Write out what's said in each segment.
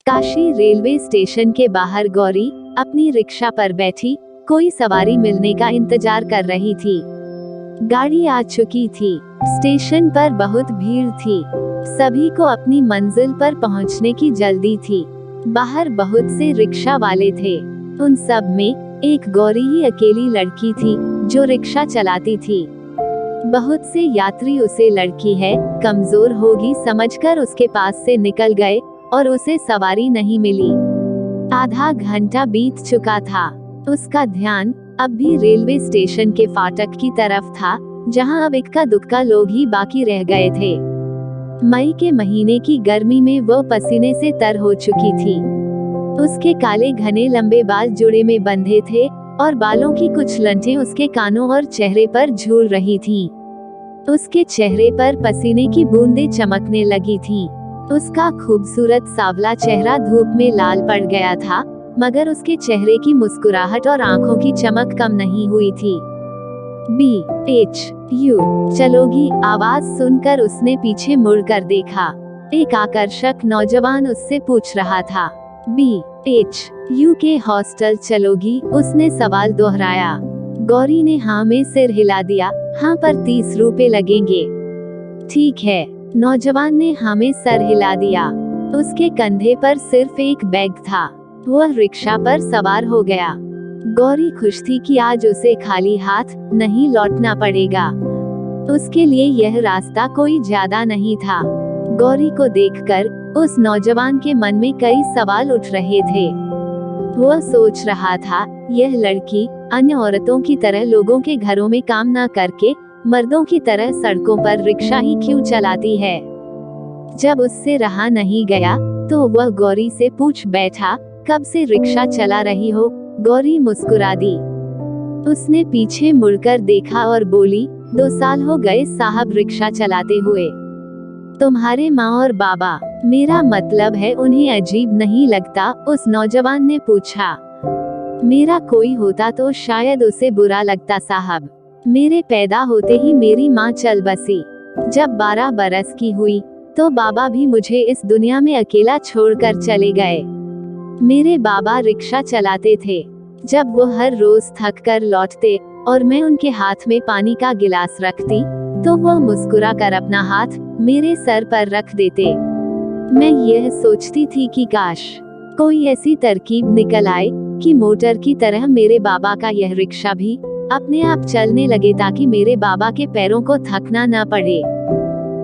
Kashi railway station के बाहर गौरी अपनी रिक्शा पर बैठी कोई सवारी मिलने का इंतजार कर रही थी। गाड़ी आ चुकी थी। स्टेशन पर बहुत भीड़ थी। सभी को अपनी मंजिल पर पहुंचने की जल्दी थी। बाहर बहुत से रिक्शा वाले थे। उन सब में एक गौरी ही अकेली लड़की थी जो रिक्शा चलाती थी। बहुत से यात्री उसे लड़की है, कमजोर होगी समझकर उसके पास से निकल गए और उसे सवारी नहीं मिली। आधा घंटा बीत चुका था। उसका ध्यान अब भी रेलवे स्टेशन के फाटक की तरफ था, जहां अब इक्का दुक्का लोग ही बाकी रह गए थे। मई के महीने की गर्मी में वो पसीने से तर हो चुकी थी। उसके काले घने लंबे बाल जुड़े में बंधे थे और बालों की कुछ लंठें उसके कानों और चेहरे पर झूल रही थीं। उसके चेहरे पर पसीने की बूंदें चमकने लगी थीं। उसका खूबसूरत सांवला चेहरा धूप में लाल पड़ गया था, मगर उसके चेहरे की मुस्कुराहट और आंखों की चमक कम नहीं हुई थी। BHU चलोगी? आवाज सुनकर उसने पीछे मुड़कर देखा। एक आकर्षक नौजवान उससे पूछ रहा था। BHU के हॉस्टल चलोगी? उसने सवाल दोहराया। गौरी ने हाँ में सिर हिला दिया। हाँ, पर 30 रुपए लगेंगे। ठीक है, नौजवान ने हाँ में सर हिला दिया। उसके कंधे पर सिर्फ एक बैग था। वह रिक्शा पर सवार हो गया। गौरी खुश थी कि आज उसे खाली हाथ नहीं लौटना पड़ेगा। उसके लिए यह रास्ता कोई ज्यादा नहीं था। गौरी को देखकर उस नौजवान के मन में कई सवाल उठ रहे थे। वह सोच रहा था, यह लड़की अन्य औरतों की तरह लोगों के घरों में काम न करके मर्दों की तरह सड़कों पर रिक्शा ही क्यों चलाती है। जब उससे रहा नहीं गया तो वह गौरी से पूछ बैठा, कब से रिक्शा चला रही हो? गौरी मुस्कुरा दी। उसने पीछे मुड़कर देखा और बोली, 2 साल हो गए साहब रिक्शा चलाते हुए। तुम्हारे माँ और बाबा? मेरा मतलब है उन्हें अजीब नहीं लगता? उस नौजवान ने पूछा। मेरा कोई होता तो शायद उसे बुरा लगता साहब। मेरे पैदा होते ही मेरी माँ चल बसी। जब 12 बरस की हुई तो बाबा भी मुझे इस दुनिया में अकेला छोड़कर चले गए। मेरे बाबा रिक्शा चलाते थे। जब वो हर रोज थक कर लौटते और मैं उनके हाथ में पानी का गिलास रखती तो वह मुस्कुरा कर अपना हाथ मेरे सर पर रख देते। मैं यह सोचती थी कि काश कोई ऐसी तरकीब निकल आए कि मोटर की तरह मेरे बाबा का यह रिक्शा भी अपने आप चलने लगे ताकि मेरे बाबा के पैरों को थकना न पड़े।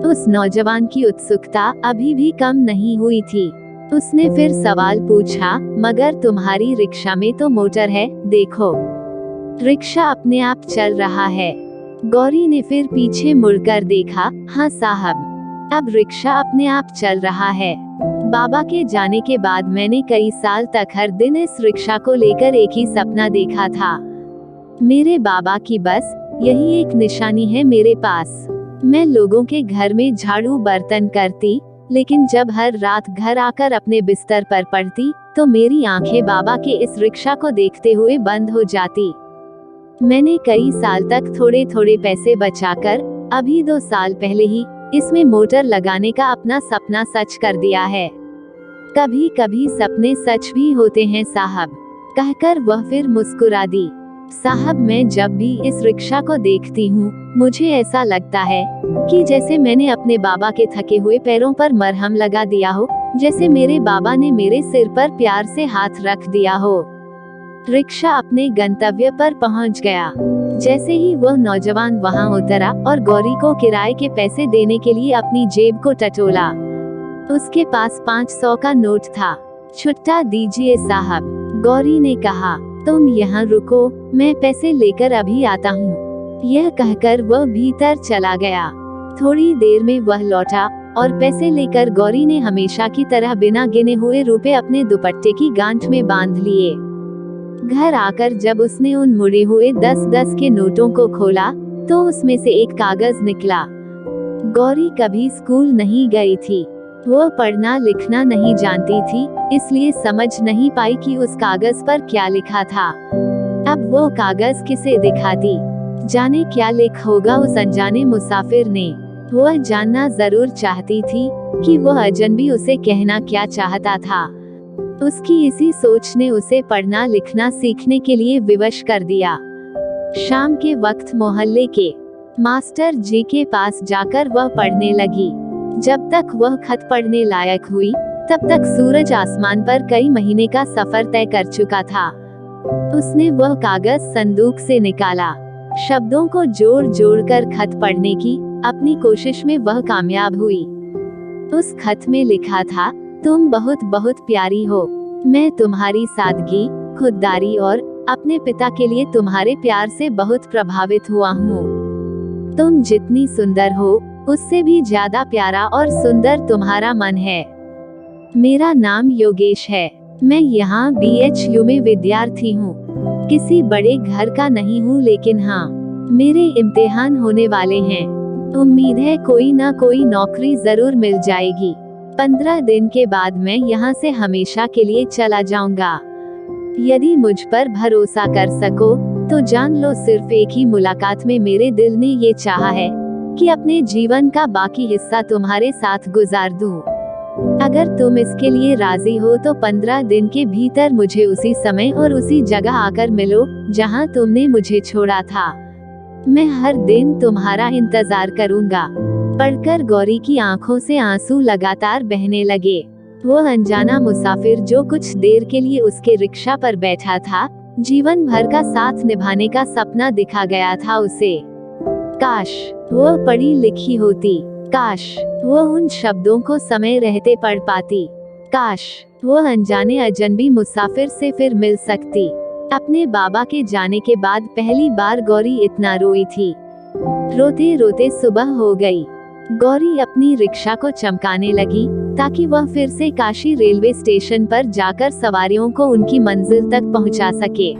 उस नौजवान की उत्सुकता अभी भी कम नहीं हुई थी। उसने फिर सवाल पूछा, मगर तुम्हारी रिक्शा में तो मोटर है, देखो। रिक्शा अपने आप चल रहा है। गौरी ने फिर पीछे मुड़कर देखा। हाँ साहब, अब रिक्शा अपने आप चल रहा है। बाबा के जाने के बाद मैंने कई साल तक हर दिन इस रिक्शा को लेकर एक ही सपना देखा था। मेरे बाबा की बस यही एक निशानी है मेरे पास। मैं लोगों के घर में झाड़ू बर्तन करती, लेकिन जब हर रात घर आकर अपने बिस्तर पर पड़ती तो मेरी आंखें बाबा के इस रिक्शा को देखते हुए बंद हो जाती। मैंने कई साल तक थोड़े थोड़े पैसे बचाकर अभी 2 साल पहले ही इसमें मोटर लगाने का अपना सपना सच कर दिया है। कभी कभी सपने सच भी होते हैं साहब, कहकर वह फिर मुस्कुरा दी। साहब, मैं जब भी इस रिक्शा को देखती हूँ मुझे ऐसा लगता है कि जैसे मैंने अपने बाबा के थके हुए पैरों पर मरहम लगा दिया हो, जैसे मेरे बाबा ने मेरे सिर पर प्यार से हाथ रख दिया हो। रिक्शा अपने गंतव्य पर पहुँच गया। जैसे ही वह नौजवान वहाँ उतरा और गौरी को किराए के पैसे देने के लिए अपनी जेब को टटोला। उसके पास 500 का नोट था। छुट्टा दीजिए साहब, गौरी ने कहा। तुम यहाँ रुको, मैं पैसे लेकर अभी आता हूँ। यह कहकर वह भीतर चला गया। थोड़ी देर में वह लौटा और पैसे लेकर गौरी ने हमेशा की तरह बिना गिने हुए रुपए अपने दुपट्टे की गांठ में बांध लिए। घर आकर जब उसने उन मुड़े हुए 10-10 के नोटों को खोला तो उसमें से एक कागज निकला। गौरी कभी स्कूल नहीं गई थी। वह पढ़ना लिखना नहीं जानती थी, इसलिए समझ नहीं पाई कि उस कागज पर क्या लिखा था। अब वो कागज किसे दिखाती? जाने क्या लिखा होगा उस अनजाने मुसाफिर ने। वह जानना जरूर चाहती थी कि वह अजनबी उसे कहना क्या चाहता था। उसकी इसी सोच ने उसे पढ़ना लिखना सीखने के लिए विवश कर दिया। शाम के वक्त मोहल्ले के मास्टर जी के पास जाकर वह पढ़ने लगी। जब तक वह खत पढ़ने लायक हुई, तब तक सूरज आसमान पर कई महीने का सफर तय कर चुका था। उसने वह कागज संदूक से निकाला। शब्दों को जोड़ जोड़ कर खत पढ़ने की अपनी कोशिश में वह कामयाब हुई। उस खत में लिखा था, तुम बहुत बहुत प्यारी हो। मैं तुम्हारी सादगी, खुददारी और अपने पिता के लिए तुम्हारे प्यार से बहुत प्रभावित हुआ हूँ। तुम जितनी सुंदर हो, उससे भी ज्यादा प्यारा और सुंदर तुम्हारा मन है। मेरा नाम योगेश है। मैं यहाँ BHU में विद्यार्थी हूँ। किसी बड़े घर का नहीं हूँ, लेकिन हाँ, मेरे इम्तिहान होने वाले हैं। उम्मीद है कोई ना कोई नौकरी जरूर मिल जाएगी। 15 दिन के बाद मैं यहाँ से हमेशा के लिए चला जाऊंगा। यदि मुझ पर भरोसा कर सको तो जान लो, सिर्फ एक ही मुलाकात में मेरे दिल ने ये चाहा है कि अपने जीवन का बाकी हिस्सा तुम्हारे साथ गुजार दूं। अगर तुम इसके लिए राजी हो तो 15 दिन के भीतर मुझे उसी समय और उसी जगह आकर मिलो जहां तुमने मुझे छोड़ा था। मैं हर दिन तुम्हारा इंतजार करूंगा। पढ़कर गौरी की आंखों से आंसू लगातार बहने लगे। वो अनजाना मुसाफिर जो कुछ देर के लिए उसके रिक्शा पर बैठा था, जीवन भर का साथ निभाने का सपना दिखा गया था उसे। काश वो पढ़ी लिखी होती। काश वो उन शब्दों को समय रहते पढ़ पाती। काश वो अनजाने अजनबी मुसाफिर से फिर मिल सकती। अपने बाबा के जाने के बाद पहली बार गौरी इतना रोई थी। रोते रोते सुबह हो गई। गौरी अपनी रिक्शा को चमकाने लगी ताकि वह फिर से काशी रेलवे स्टेशन पर जाकर सवारियों को उनकी मंजिल तक पहुंचा सके।